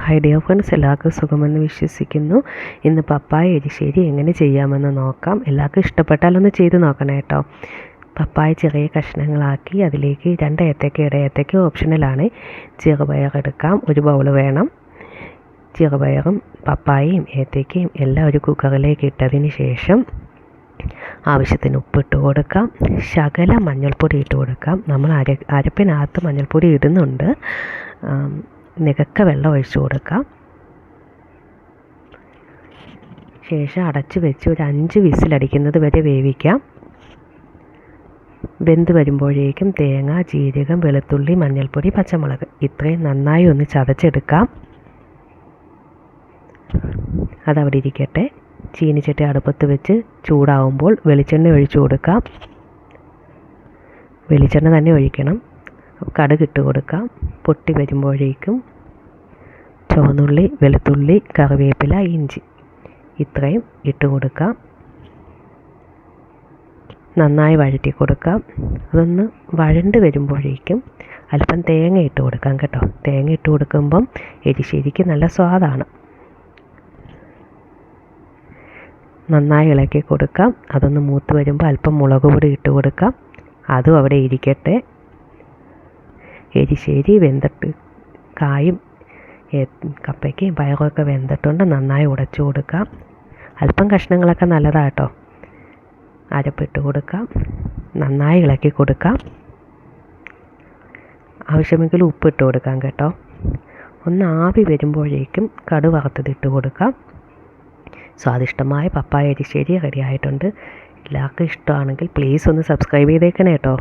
Hi dear friends, എല്ലാവർക്കും സുഖമെന്ന് വിശ്വസിക്കുന്നു. ഇന്ന് പപ്പായ എരിശ്ശേരി എങ്ങനെ ചെയ്യാമെന്ന് നോക്കാം. എല്ലാവർക്കും ഇഷ്ടപ്പെട്ടാലൊന്ന് ചെയ്ത് നോക്കണേ കേട്ടോ. പപ്പായ ചെറിയ കഷ്ണങ്ങളാക്കി അതിലേക്ക് 2 ഏത്തയ്ക്ക, ഏത്തയ്ക്ക ഓപ്ഷണലാണ്. ചെറുപയർ എടുക്കാം, ഒരു ബൗൾ വേണം. ചെറുപയറും പപ്പായയും ഏത്തയ്ക്കയും എല്ലാം ഒരു കുക്കറിലേക്ക് ഇട്ടതിന് ശേഷം ആവശ്യത്തിന് ഉപ്പിട്ട് കൊടുക്കാം. ശകലം മഞ്ഞൾപ്പൊടി ഇട്ട് കൊടുക്കാം. നമ്മൾ അരപ്പിനകത്ത് മഞ്ഞൾപ്പൊടി ഇടുന്നുണ്ട്. നികക്ക വെള്ളം ഒഴിച്ചു കൊടുക്കാം. ശേഷം അടച്ച് വെച്ച് ഒരു 5 വിസിലടിക്കുന്നത് വരെ വേവിക്കാം. വെന്ത് വരുമ്പോഴേക്കും തേങ്ങ, ജീരകം, വെളുത്തുള്ളി, മഞ്ഞൾപ്പൊടി, പച്ചമുളക് ഇത്രയും നന്നായി ഒന്ന് ചതച്ചെടുക്കാം. അതവിടെ ഇരിക്കട്ടെ. ചീനിച്ചട്ടി അടുപ്പത്ത് വെച്ച് ചൂടാവുമ്പോൾ വെളിച്ചെണ്ണ ഒഴിച്ചു കൊടുക്കാം. വെളിച്ചെണ്ണ തന്നെ ഒഴിക്കണം. കടുക് ഇട്ട് കൊടുക്കാം. പൊട്ടി വരുമ്പോഴേക്കും ചുവന്നുള്ളി, വെളുത്തുള്ളി, കറിവേപ്പില, ഇഞ്ചി ഇത്രയും ഇട്ട് കൊടുക്കാം. നന്നായി വഴറ്റി കൊടുക്കാം. അതൊന്ന് വഴണ്ട് വരുമ്പോഴേക്കും അല്പം തേങ്ങ ഇട്ട് കൊടുക്കാം കേട്ടോ. തേങ്ങ ഇട്ട് കൊടുക്കുമ്പം എരിശ്ശേരിക്ക് നല്ല സ്വാദാണ്. നന്നായി ഇളക്കി കൊടുക്കാം. അതൊന്ന് മൂത്ത് വരുമ്പോൾ അല്പം മുളക് പൊടി ഇട്ട് കൊടുക്കാം. അതും അവിടെ ഇരിക്കട്ടെ. എരിശ്ശേരി വെന്തിട്ട് കായും കപ്പയ്ക്കയും പയറുമൊക്കെ വെന്തിട്ടുണ്ട്. നന്നായി ഉടച്ചു കൊടുക്കാം. അല്പം കഷ്ണങ്ങളൊക്കെ നല്ലതാണ് കേട്ടോ. അരപ്പിട്ട് കൊടുക്കാം. നന്നായി ഇളക്കി കൊടുക്കാം. ആവശ്യമെങ്കിൽ ഉപ്പിട്ട് കൊടുക്കാം കേട്ടോ. ഒന്ന് ആവി വരുമ്പോഴേക്കും കടുക് വറുത്തതിട്ട് കൊടുക്കാം. സ്വാദിഷ്ടമായ പപ്പായ എരിശ്ശേരി റെഡി ആയിട്ടുണ്ട്. എല്ലാവർക്കും ഇഷ്ടമാണെങ്കിൽ പ്ലീസ് ഒന്ന് സബ്സ്ക്രൈബ് ചെയ്തേക്കണേ കേട്ടോ.